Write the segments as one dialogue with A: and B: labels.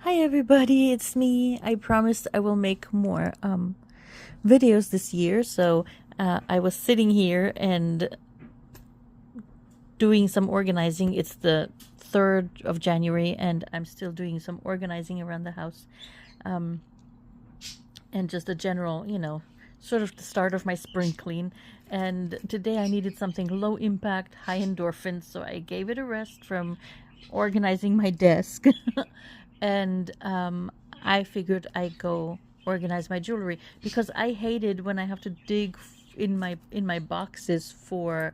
A: Hi everybody, it's me. I promised I will make more videos this year, so I was sitting here and doing some organizing. It's the 3rd of January and I'm still doing some organizing around the house. Um, and just a general, sort of the start of my spring clean. And today I needed something low impact, high endorphins, so I gave it a rest from organizing my desk. And I figured I'd go organize my jewelry because I hated when I have to dig in my boxes for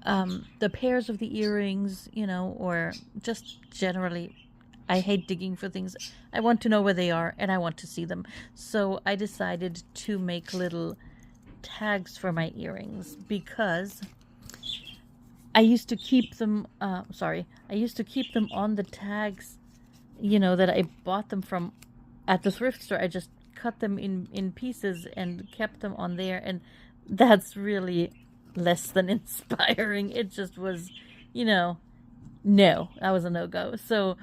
A: the pairs of the earrings, or just generally I hate digging for things. I want to know where they are and I want to see them. So I decided to make little tags for my earrings because I used to keep them, I used to keep them on the tags, that I bought them from at the thrift store. I just cut them in pieces and kept them on there. And that's really less than inspiring. It just was, no, that was a no-go. So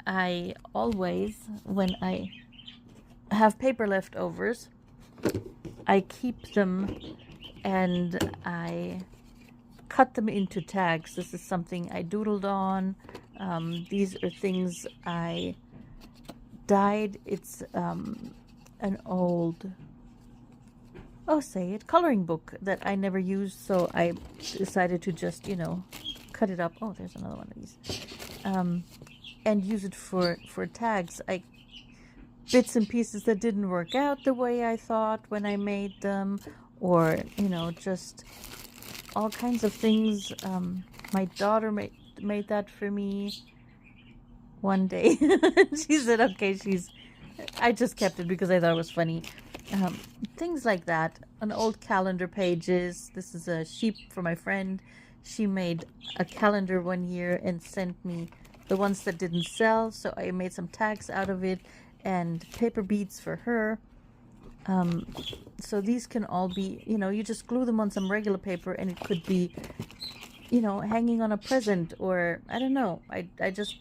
A: I always, when I have paper leftovers, I keep them and I cut them into tags. This is something I doodled on. These are things I dyed. It's an old, coloring book that I never used, so I decided to just, cut it up. Oh, there's another one of these. And use it for tags. Bits and pieces that didn't work out the way I thought when I made them, or, just all kinds of things. My daughter made that for me one day. She said, okay, I just kept it because I thought it was funny. Things like that. An old calendar pages. This is a sheep for my friend. She made a calendar one year and sent me the ones that didn't sell, so I made some tags out of it and paper beads for her. So these can all be, you just glue them on some regular paper and it could be, hanging on a present, or I don't know. I just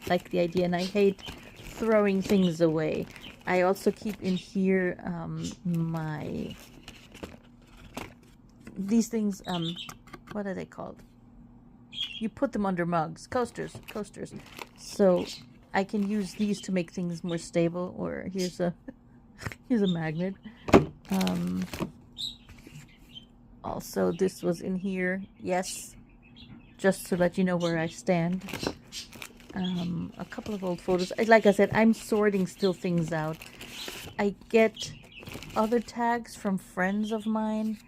A: like the idea and I hate throwing things away. I also keep in here these things, what are they called? You put them under mugs, coasters. So I can use these to make things more stable. Or here's a magnet. Also, this was in here. Yes, just to let you know where I stand. A couple of old photos. Like I said, I'm sorting still things out. I get other tags from friends of mine,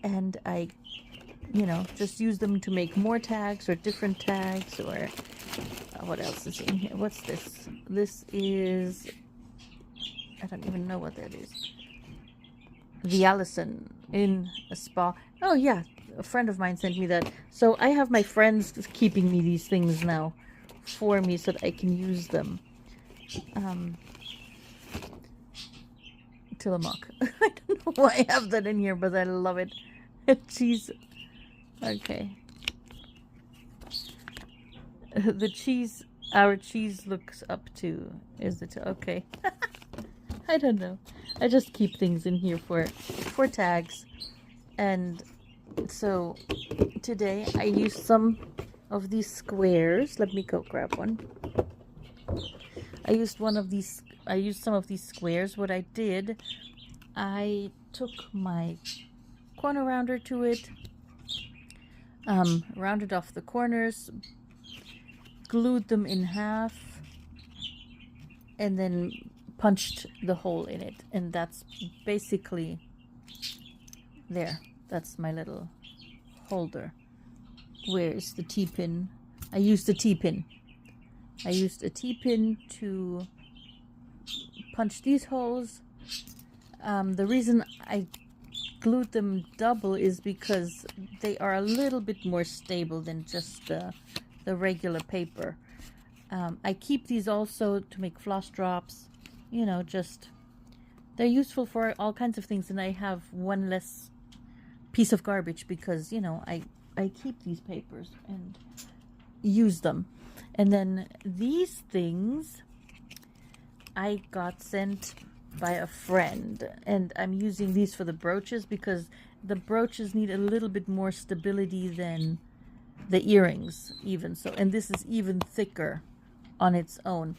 A: and I, just use them to make more tags or different tags. Or what else is in here? What's this? This is, I don't even know what that is. The Allison in a spa. Oh yeah, a friend of mine sent me that. So I have my friends keeping me these things now for me so that I can use them. Tillamook. I don't know why I have that in here, but I love it. Cheese. Okay. The cheese, our cheese looks up to, is it? Okay. I don't know. I just keep things in here for tags. And so today I used some of these squares. Let me go grab one. I used some of these squares. What I did, I took my corner rounder to it, rounded off the corners, glued them in half, and then punched the hole in it. And that's basically there. That's my little holder. Where's the T-pin? I used a T-pin. I used a T-pin to punch these holes. The reason I glued them double is because they are a little bit more stable than just the regular paper. I keep these also to make floss drops. Just they're useful for all kinds of things, and I have one less piece of garbage because I keep these papers and use them. And then these things I got sent by a friend, and I'm using these for the brooches because the brooches need a little bit more stability than the earrings even so, and this is even thicker on its own.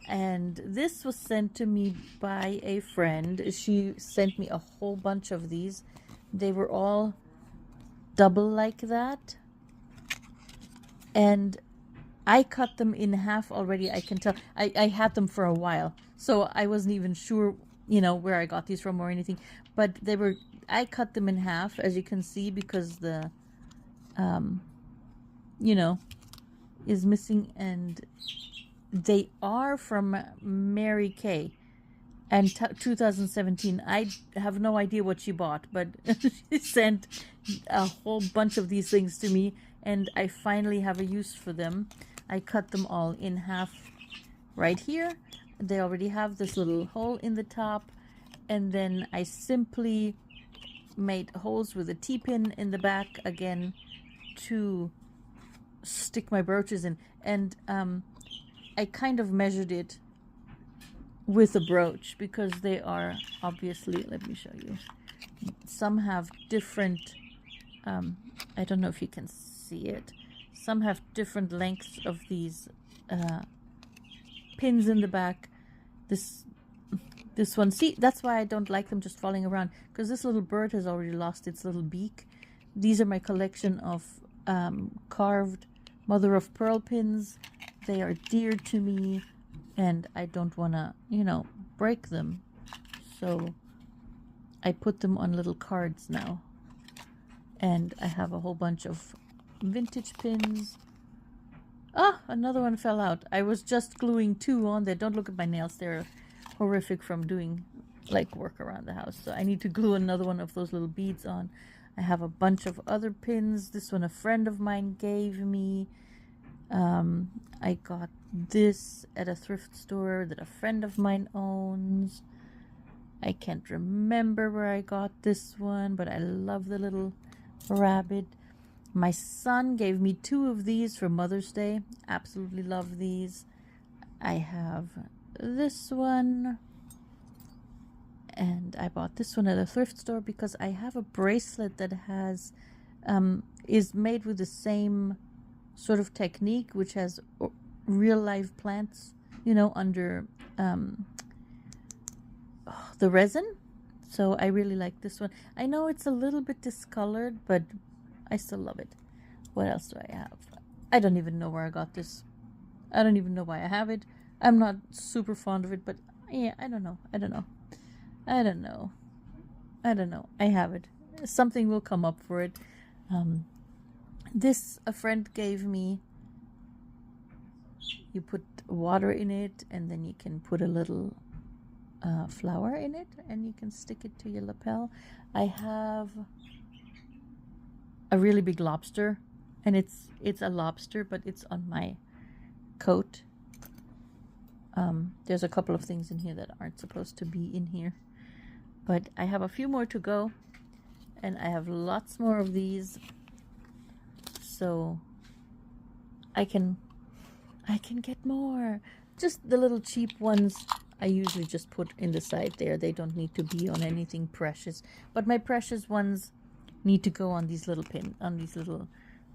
A: And this was sent to me by a friend. She sent me a whole bunch of these. They were all double like that, and I cut them in half already. I can tell. I had them for a while, so I wasn't even sure, where I got these from or anything. But I cut them in half, as you can see, because the, is missing, and they are from Mary Kay and 2017. I have no idea what she bought, but she sent a whole bunch of these things to me, and I finally have a use for them. I cut them all in half right here. They already have this little hole in the top, and then I simply made holes with a T-pin in the back again to stick my brooches in. And I kind of measured it with a brooch because they are obviously, let me show you, some have different, I don't know if you can see it, some have different lengths of these pins in the back. This one, see, that's why I don't like them just falling around, because this little bird has already lost its little beak. These are my collection of carved mother of pearl pins. They are dear to me, and I don't want to, break them. So I put them on little cards now. And I have a whole bunch of vintage pins. Ah, another one fell out. I was just gluing 2 on there. Don't look at my nails. They're horrific from doing work around the house. So I need to glue another one of those little beads on. I have a bunch of other pins. This one a friend of mine gave me. I got this at a thrift store that a friend of mine owns. I can't remember where I got this one, but I love the little rabbit. My son gave me 2 of these for Mother's Day. Absolutely love these. I have this one, and I bought this one at a thrift store because I have a bracelet that has is made with the same sort of technique, which has real live plants, under the resin. So I really like this one. I know it's a little bit discolored, but I still love it. What else do I have? I don't even know where I got this. I don't even know why I have it. I'm not super fond of it, but yeah, I don't know. I have it. Something will come up for it. This a friend gave me. You put water in it, and then you can put a little flower in it, and you can stick it to your lapel. I have a really big lobster, and it's a lobster, but it's on my coat. There's a couple of things in here that aren't supposed to be in here, but I have a few more to go, and I have lots more of these, so I can get more. Just the little cheap ones I usually just put in the side there. They don't need to be on anything precious, but my precious ones need to go on these little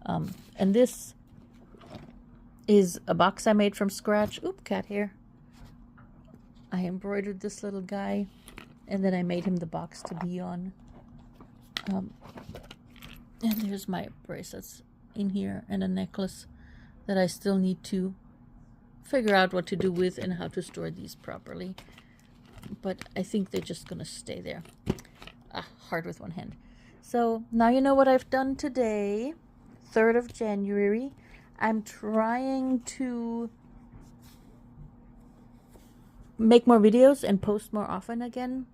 A: and this is a box I made from scratch. Oop, cat hair. I embroidered this little guy, and then I made him the box to be on. And there's my bracelets in here, and a necklace that I still need to figure out what to do with and how to store these properly. But I think they're just gonna stay there. Hard with one hand. So now you know what I've done today, 3rd of January. I'm trying to make more videos and post more often again.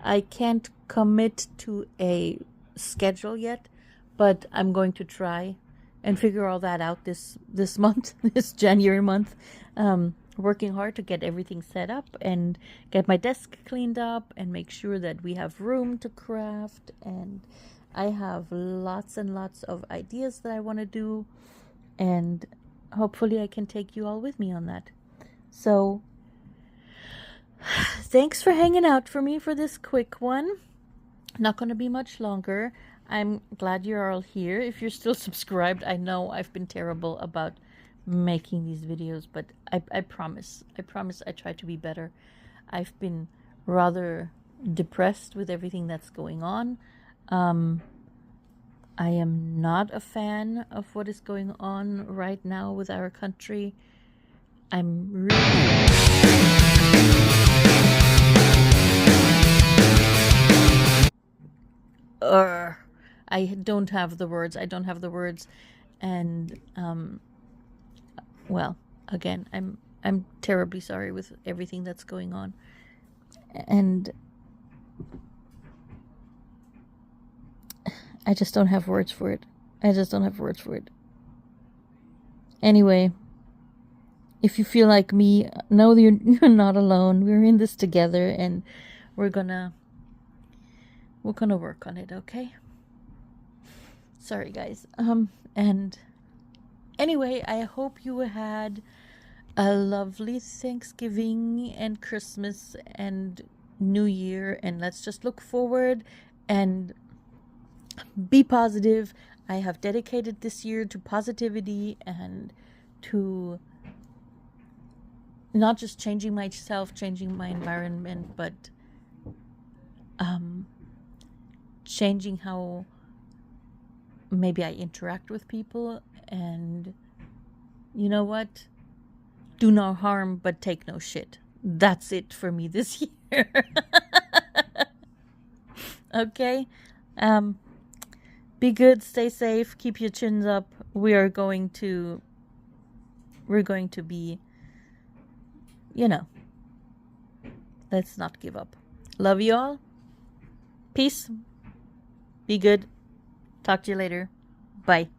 A: I can't commit to a schedule yet, but I'm going to try and figure all that out this month, this January month. Working hard to get everything set up and get my desk cleaned up and make sure that we have room to craft. And I have lots and lots of ideas that I want to do, and hopefully I can take you all with me on that. So thanks for hanging out for me for this quick one. Not going to be much longer. I'm glad you're all here. If you're still subscribed, I know I've been terrible about making these videos, but I promise I try to be better. I've been rather depressed with everything that's going on. I am not a fan of what is going on right now with our country. I'm really... I don't have the words. And well, again, I'm terribly sorry with everything that's going on. And I just don't have words for it. Anyway, if you feel like me, know you're not alone. We're in this together, and we're gonna work on it, okay? Sorry, guys. And anyway, I hope you had a lovely Thanksgiving and Christmas and New Year, and let's just look forward and be positive. I have dedicated this year to positivity and to not just changing myself, changing my environment, but changing how maybe I interact with people. And you know what? Do no harm, but take no shit. That's it for me this year. Okay? Be good, stay safe, keep your chins up. We're going to be, let's not give up. Love you all. Peace. Be good. Talk to you later. Bye.